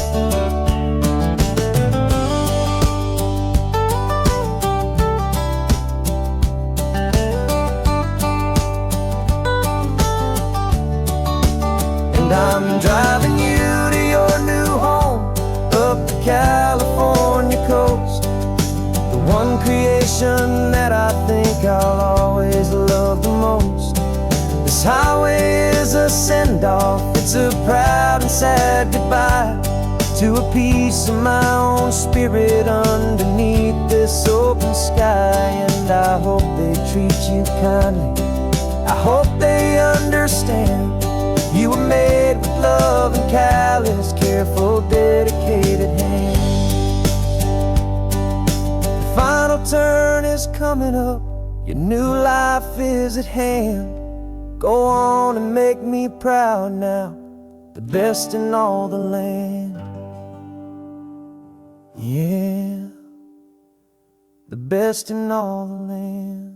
And I'm driving you to your new home up the California coast, the one creation that I think I'll always love the most. This highway is a send-off, it's a proud and sad goodbye to a piece of my own spirit underneath this open sky. And I hope they treat you kindly, I hope they understand you were made with love and callous, careful, dedicated hands. The final turn is coming up, your new life is at hand. Go on and make me proud now, the best in all the land. Yeah, the best in all the land.